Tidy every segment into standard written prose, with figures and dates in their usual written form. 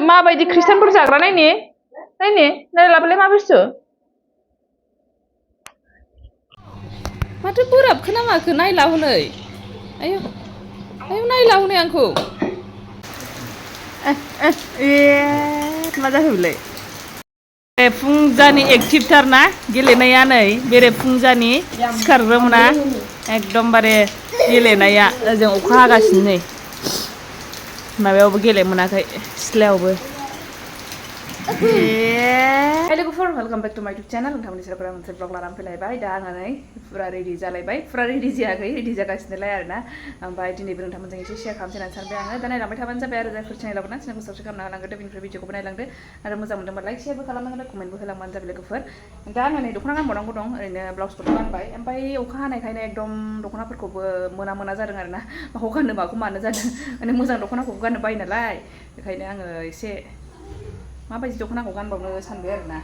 माबायदि ख्रिस्टानफोर जाग्रा नायनि नाय लाबोलाय मा बुस्थु माथो बोराबखो ना माखो नायला हनै आयौ आयौ नायला हनै आंखौ मा जाखो बेलाय फुंजानि एक्टिभथार ना गेलेनाया नै बेरे फुंजानि सिखारग्रो मोना एकदमबारे गेलेनाया ओजों अखा हागासिनो नै माबायावबो गेलेनो मोनाखै सिथ्लायावबो हेलो लोगोफोर वेलकाम बेक टू माय यूट्यूब चैनल नोंथांमोननि सेराव मोनसे ब्लग लानानै फैलायबाय दा आङो नै फुरा रेडि जालायबाय फुरा रेडि जायाखै रेडि जागासिनोलाय आरोना ओमफ्राय दिनैबो नोंथांमोनजों एसे शेयार खालामसै होननानै सानबाय आङो दा नायलांबाय थाबानो जाबाय आरो जायफोर चेनेलाव ना चेनेलखौ साबस्क्राइब खालामना होलांदो बेनिफ्राय भिडिअखौबो नायलांदो आरो मोजां मोनदोंबा लाइक शेयारबो खालामनांगोन कमेन्टबो होलांबानो जाबाय लोगोफोर दा आङो नै दख'ना गानबावनांगौ दं ओरैनो ब्लाउसखौथ' गानबाय ओमफ्राय अखा हानायखायनो एकदम दख'नाफोरखौबो मोना जादों आरोना माखौ गाननो माखौ मानो जादों माने मोजां दख'नाखौबो गाननो बायो नालाय बेखायनो आङो एसे माबायदि दख'नाखौ गानबावनो सानबाय आरोना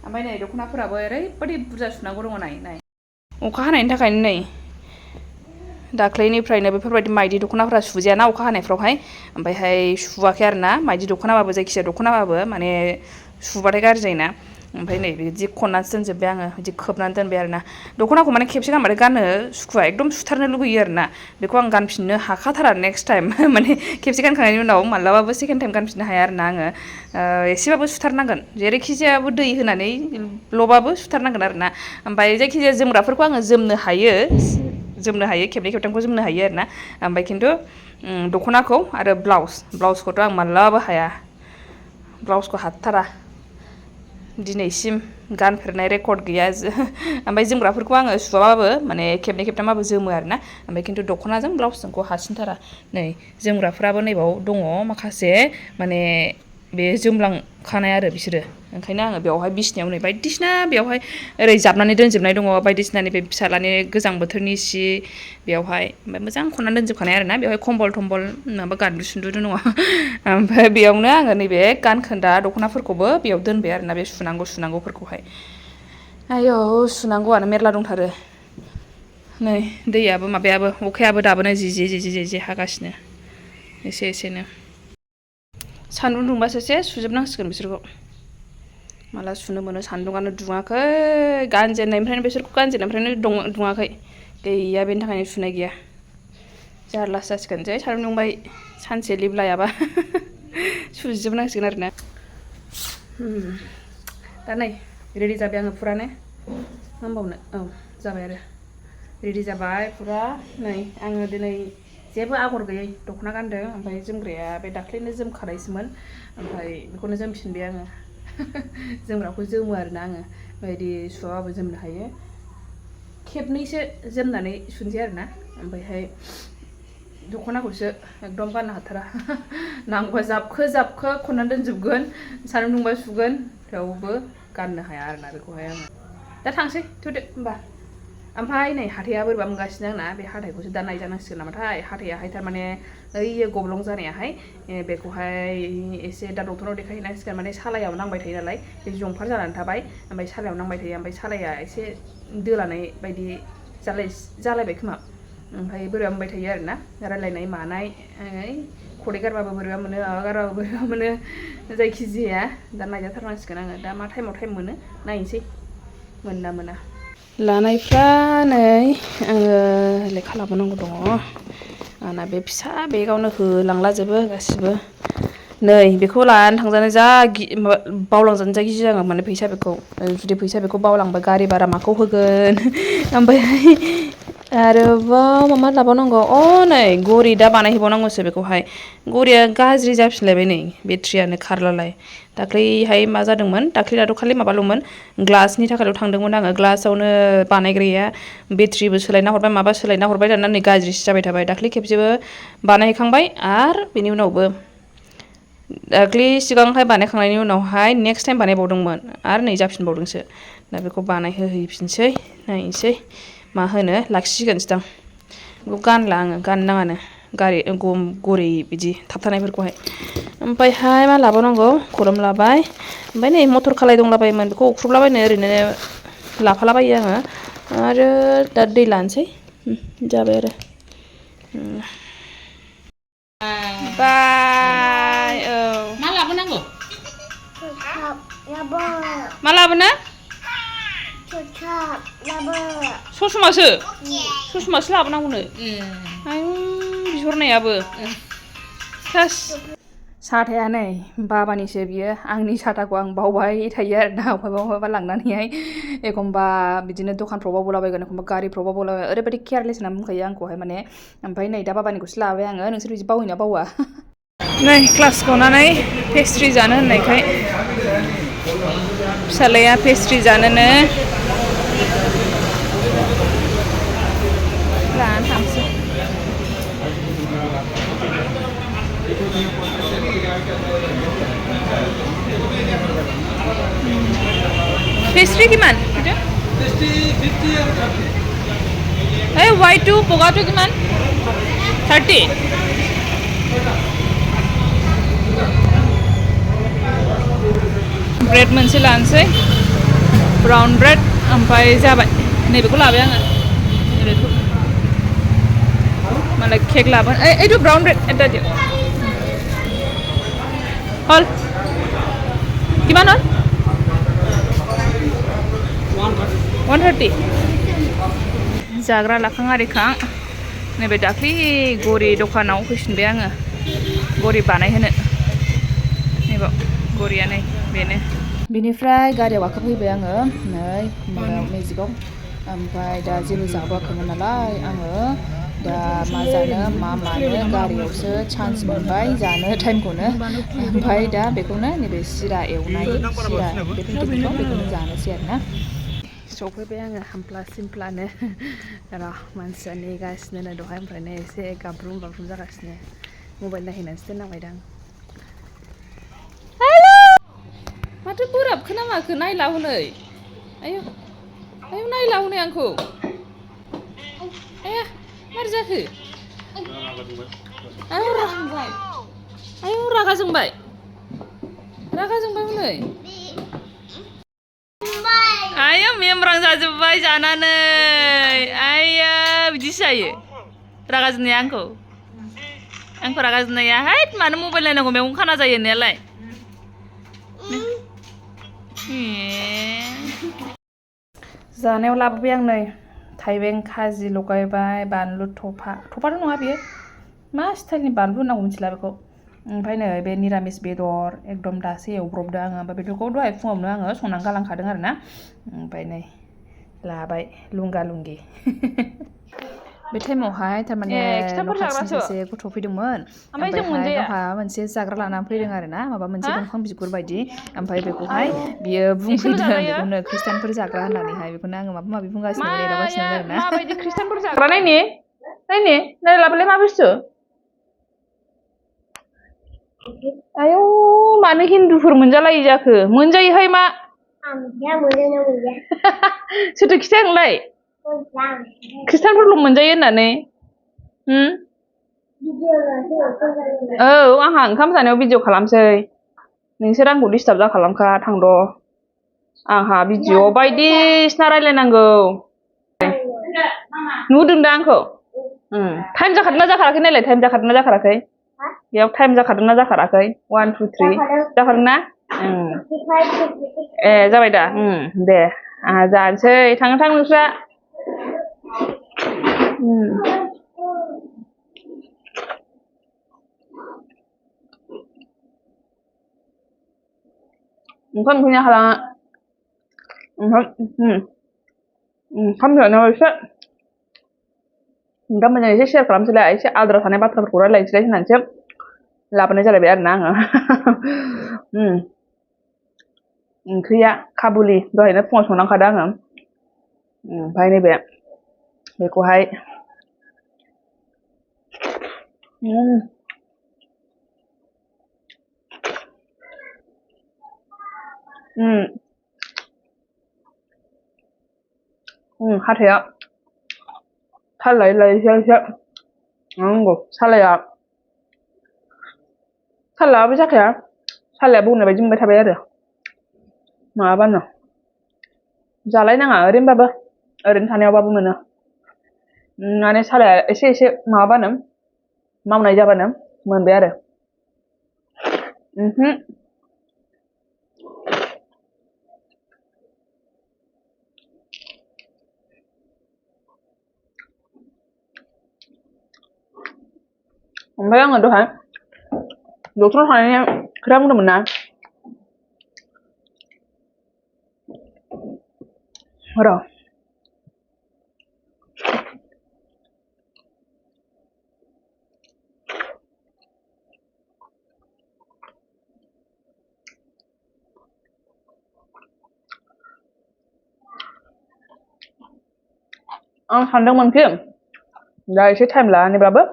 ओमफ्राय नै दख'नाफोराबो ओरैबायदि बुरजा सुनांगौ दङ नाय अखा हानायनि थाखायनो नै दाख्लैनिफ्रायनो बेफोरबायदि माइदि दख'नाफोरा सुजायाना अखा हानायफ्रावहाय ओमफ्रायहाय सुवाखै आरोना माइदि दख'नाबाबो जायखिजाया दख'नाबाबो माने सुबाथाय गाज्रि जायोना ओमफ्राय नै बिदि खननासो दोनजोब्बाय आङो बिदि खोबनानै दोनबाय आरोना दख'नाखौ माने खेबसे गानबाथाय गाननो सुखुवा एकदम सुथारनो लुगैयो आरोना बेखौ आं गानफिननो हाखाथारा नेक्स्ट टाइम माने खेबसे गानखांनायनि उनाव मालाबाबो सेकेन्ड टाइम गानफिननो हाया आरोना आङो एसेबाबो सुथारनांगोन जेरैखि जायाबो दै होनानै लबाबो सुथारनांगोन आरोना ओमफ्राय जायखिजाया जोमग्राफोरखौ आङो जोमनो हायो खेबनै खेबथामखौ जोमनो हायो आरोना ओमफ्राय खिन्थु दख'नाखौ आरो ब्लाउसखौथ' आं मालाबाबो हाया ब्लाउसखौ हाथारा दिनैसिम गानफेरनाय रेकर्ड गैया ओमफ्राय जोमग्राफोरखौ आङो सुवाबाबो माने खेबनै खेबथामबाबो जोमो आरोना ओमफ्राय खिन्थु दख'नाजों ब्लाउसजोंखौ हासिनथारा नै जोमग्राफ्राबो नैबाव दङ माखासे माने बे जोमलांखानाय आरो बिसोरो ओंखायनो आङो बेवहाय बिसिनायाव नै बायदिसिना बेवहाय ओरै जाबनानै दोनजोबनाय दङ बायदिसिना नैबे फिसालानि गोजां बोथोरनि सि बेवहाय ओमफ्राय मोजां खननानै दोनजोबखानाय आरोना बेवहाय कम्बल थम्बल माबा गान्दु सुन्दु दङ ओमफ्राय बेयावनो आङो नैबे गानखोन्दा दख'नाफोरखौबो बेयाव दोनबाय आरोना बे सुनांगौफोरखौहाय आयौ सुनांगौआनो मेरला दंथारो नै दैयाबो माबायाबो अखायाबो दाबोनो जि हागासिनो एसेनो सान्दुं दुंबासो सुजोबनांसिगोन बिसोरखौ माला सुनो मोनो सान्दुंआनो दुङाखै गानजेननायनिफ्रायनो दुङाखै गैया बेनि थाखायनो सुनाय गैया जारलासो जासिगोनसै सान्दुं दुंबाय सानसे लिभ लायाबा सुजोबनांसिगोन आरोना दा नै रेडि जाबाय आङो फुरानो होनबावनो औ जाबाय आरो रेडि जाबाय फुरा नै आङो दिनै जेबो आगर गैयै दख'ना गानदों ओमफ्राय जोमग्राया बे दाख्लैनो जोमखानायसोमोन ओमफ्राय बेखौनो जोमफिनबाय आङो जोमग्राखौ जोमो आरोना आङो बेबायदि सुवाबाबो जोमनो हायो खेबनैसो जोमनानै सुनसै आरोना ओमफ्रायहाय दख'नाखौसो एकदम गाननो हाथारा नांगौबा जाबखो खननानै दोनजोबगोन सान्दुं दुंबा सुगोन थेवबो गाननो हाया आरोना बेखौहाय आङो दा थांसै थुदो होमबा ओमफ्राय नै हाथाया बोरैबा मोनगासिनो आंना बे हाथायखौसो दा नायजानांसिगोन नामाथाय हाथायाहाय थारमाने ओइयो गब्लं जानायाहाय बेखौहाय एसे दा डक्टराव देखायहैनांसिगोन माने सालायाव नांबाय थायो नालाय बे जंफार जानानै थाबाय ओमफ्राय सालायाव नांबाय थायो ओमफ्राय सालाया एसे दोलानाय बायदि जालायबाय खोमा ओमफ्राय बोरैबा मोनबाय थायो आरोना रायलायनाय मानाय खदै गारबाबो बोरैबा मोनो माबा गारबाबो बोरैबा मोनो जायखिजाया दा नायजाथारनांसिगोन आङो दा मा टाइम मोनो नायनोसै मोना लानायफ्रा नै आङो लेखा लाबोनांगौ दङ आंना बे फिसा बेगावनो होलांलाजोबो गासिबो नै बेखौ लानानै थांजानो बावलांजानो जा गियो आङो माने फैसा बेखौ बावलांबा गारि भारा माखौ होगोन ओमफ्राय आरोबाव मा लाबावनांगौ नै घरि दा बानायहैबावनांगौसो बेखौहाय घरिया गाज्रि जाफिनलायबाय नै बेट्रियानो खारलालाय दाख्लैहाय मा जादोंमोन दाख्लैनाथ' खालि माबाल'मोन ग्लासनि थाखायल' थांदोंमोन आङो ग्लासावनो बानायग्राया बेट्रिबो सोलायना हरबाय माबा सोलायना हरबाय दाना नै गाज्रिसो जाबाय थाबाय दाख्लै खेबसेबो बानायहैखांबाय आरो बेनि उनावबो दाख्लै सिगांहाय बानायखांनायनि उनावहाय नेक्स्ट टाइम बानायबावदोंमोन आरो नै जाफिनबावदोंसो दा बेखौ बानायहोहैफिनसै नायनोसै मा होनो लाखिसिगोनसोदां बेखौ गानला आङो गाननो नाङानो घरि बिदि थाबथानायफोरखौहाय ओमफ्रायहाय मा लाबावनांगौ खलम लाबाय ओमफ्राय नै मटर खालाय दंलाबायोमोन बेखौ अख्रुबलाबायनो ओरैनो लाफालाबायो आङो आरो दा दै लानोसै जाबाय आरो बाय औ मा लाबोनांगौ मा लाबोनो ससमासो ससमासो लाबोनांगौनो आयु बिहरनायाबो सास साथाया नै बाबानिसो बियो आंनि साथाखौ आं बावबाय थायो आरो ना अबहायबा लांनानैहाय एखमबा बिदिनो दखानफ्राव बावलाबायगोन एखमबा गारिफ्राव बावलाबायगोन ओरैबायदि केयारलेस होनना बुंखायो आंखौहाय माने ओमफ्राय नै दा बाबानिखौसो लाबाय आङो नोंसोर बिदि बावोना बावा नै क्लास गनानै पेस्ट्रि जानो होननायखाय फिसालाया पेस्ट्रि जानोनो लानानै थांसै पेस्ट्री किमान itu? Pastry 50 or 30. White to pogato kiman? 30. Bread मोनसे लानोसै ब्राउन ब्रेड ओमफ्राय जाबाय नैबेखौ लाबाय आङो नैबेखौ मालाय केक लाबोन এইটো ব্রাউন ব্রেড এটা দিও হল কিমান হল 130 जाग्रा लाखां आरिखां नैबे दाख्लि गरि दखानाव फैफिनबाय आङो गरि बानायहोनो नैबाव गरिया नै बेनो बेनिफ्राय गारियाव गाखोफैबाय आङो नै माबायाव मेजिकआव ओमफ्राय दा जेबो जाबोआखैमोन नालाय आङो दा मा जानो मा मानो गारियावसो चान्स मोनबाय जानो टाइमखौनो ओमफ्राय दा बेखौनो नैबे सिरा एवनाय सिरा बेखौनो जानोसै आरोना सफैबाय आङो हामप्ला सिमप्लानो र' मानसिया नेगासिनो नै दहायनिफ्रायनो एसे गाब्रुम गाब्रुम जागासिनो मबाइल नायहैनानैसो दोननांबायदां माथो बोराबखो ना माखो नायला हनै आयौ आयौ नायला हनै आंखौ आया मारै जाखो आयौ रागा जोंबाय हनै आयौ मेमब्रां जाजोब्बाय जानानै आया बिदिसो जायो रागा जोंनाया आंखौ रागा जोंनाया हैद मानो मबाइल नायनांगौ मेगन खाना जायो होननायालाय जानायाव लाबोबाय आं नै थाइबें खाजि लगायबाय बानलु थफाथ' नङा बेयो मा स्टाइलनि बानलु होनांगौ मिथिला बेखौ ओमफ्राय नै बे निरामिस बेदर एकदम दासो एवब्रबदों आङो ओमफ्राय बेदरखौ दहाय फुङावनो आङो संनानै गालांखादों आरो ना ओमफ्राय नै लाबाय लुंगा लुंगि बे टाइमावहाय थारमाने न' खाथिनि सासे गथ' फैदोंमोन ओमफ्रायहाय गावहा मोनसे जाग्रा लानानै फैदों आरो ना माबा मोनसे दंफां बिगुर बायदि ओमफ्राय बेखौहाय बियो बुंफैदों बेखौनो खृष्टानफोर जाग्रा होननानैहाय बेखौनो आङो माबा माबि बुंगासिनो एदावगासिनो आरो ना माबायदि खृष्टानफोर जाग्रा नायनि लाबोलाय मा बुस्थु आयौ मानो हिन्दुफोर मोनजालायै जाखो मोनजायोहाय मा सोरथो खिथाया नोंलाय खृष्टानफोरल' मोनजायो होननानै औ आंहा ओंखाम जानायाव भिडिअ खालामसै नोंसोर आंखौ डिस्टार्ब दा खालामखा थांद' आंहा भिडिअ बायदिसिना रायलायनांगौ नुदों दा आंखौ टाइम जाखादोंना जाखाराखै नायलाय टाइम जाखादोंना जाखाराखै बेयाव टाइम जाखादोंना जाखाराखै 1 2 3 जाखादोंना ए जाबाय दा दे आंहा जानोसै थां नोंस्रा ओंखाम उखैना खालामा ओंखाम जानायाव एसे गाबोन एसे शेयार खालामसैलाय एसे आद्रा थानाय बाथ्राफोरखौ रायलायनोसैलाय होननानैसो लाबोनाय जालायबाय आरोना आङो ओंख्रिया काबुलि दहायनो फुङाव संनांखादों आङो ओमफ्राय नैबे बेखौहाय हाथाया थाल लायै लायैसो एसे माबानांगौ सालाया थाल लायाबा जाखाया सालाया बौनाय बायदि मोनबाय थाबाय आरो माबाबानो जालायनाङा ओरैनो थानायावबाबो मोनो माने सालाया एसे एसे माबाबानो मावनाय जाबानो मोनबाय आरो ओमफ्राय आङो दहाय डक्टराव थांनायनि खोथा बुंदोंमोन ना र' आं सानदोंमोनखि दा एसे टाइम लानानैब्लाबो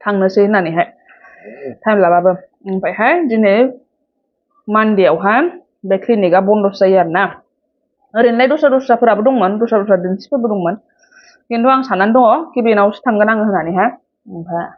थांनोसै होननानैहाय टाइम लाबाबो ओमफ्रायहाय दिनै मानडेआवहाय बे क्लिनिकआ बन्दसो जायो आरोना ओरैनोलाय दस्राफोराबो दंमोन दस्रा दिन्थिफोरबो दंमोन खिन्थु आं साननानै दङ कि बेनावसो थांगोन आङो होननानैहाय ओमफ्राय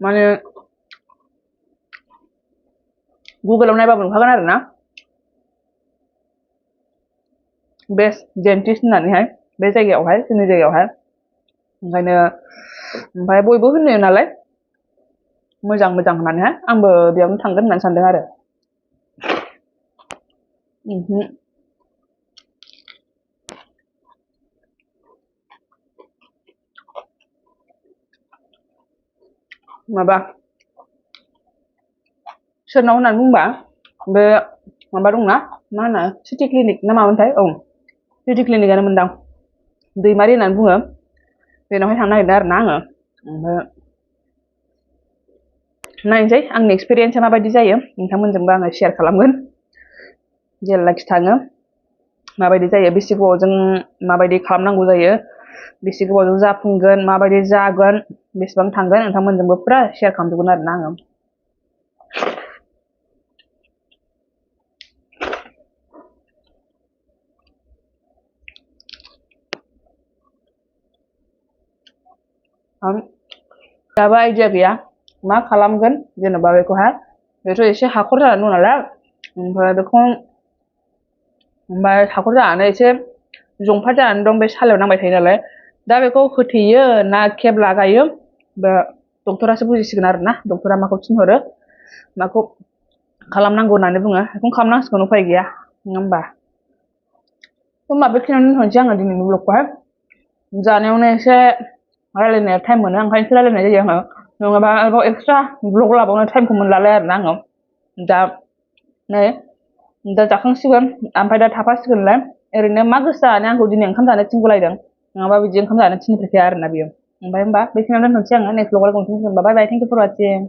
माने गुगोलाव नायबाबो नुखागोन आरो ना बेस्ट डेन्टिस्ट होननानैहाय बे जायगायावहाय जोंनि जायगायावहाय ओंखायनो ओमफ्राय बयबो होनो नालाय मोजां होननानैहाय आंबो बेयावनो थांगोन होननानै सानदों आरो माबा सोरनाव होननानै बुंबा बे माबा दंना मा होनो सिटि क्लिनिक ना मामोनथाय औ सिटि क्लिनिकानो मोनदां दैमारि होननानै बुङो बेनावहाय थांनो नागिरदों आरो ना आङो ओमफ्राय नायनोसै आंनि एक्सपिरियेन्सआ माबायदि जायो नोंथांमोनजोंबो आङो शेयार खालामगोन जेलाखि थाङो माबायदि जायो बेसे गोबावजों माबायदि खालामनांगौ जायो बेसे गोबावजों जाफुंगोन माबायदि जागोन बेसेबां थांगोन नोंथांमोनजोंबो फुरा शेयार खालामजोबगोन आरो ना आङो दाबो आइडिया गैया मा खालामगोन जेनेबा बेखौहाय बेथ' एसे हाखर जानानै दं नालाय ओमफ्राय बेखौ ओमफ्राय हाखर जानानै एसे जंफार जानानै दं बे सालायाव नांबाय थायो नालाय दा बेखौ होथेयो ना केब लागायो बे डक्टरासो बुजिसिगोन आरो ना डक्टरा माखौ थिनहरो माखौ खालामनांगौ होननानै बुङो बेखौनो खालामनांसिगोन उफाय गैया नङा होमबा बेखिनियावनो दोनथ'नोसै आङो दिनैनि ब्लगखौहाय जानायावनो एसे रायलायनाया टाइम मोनो ओंखायनोसो रायलायनाय जायो आङो नङाबा आरोबाव एक्सट्रा ब्लग लाबावनो टाइमखौ मोनलालाय आरोना आङो दा नै दा जाखांसिगोन ओमफ्राय दा थाफासिगोनलाय ओरैनो मा गोसो जानानै आंखौ दिनै ओंखाम जानो थिनगुलायदों नङाबा बिदि ओंखाम जानो थिनफेरखाया आरोना बियो ओमफ्राय होमबा बेखिनियावनो दोनथ'नोसै आङो नेक्स्ट ब्लगाव लोगो मोनफिनसिगोन बाय बाय थेंक इउ फर वाचिं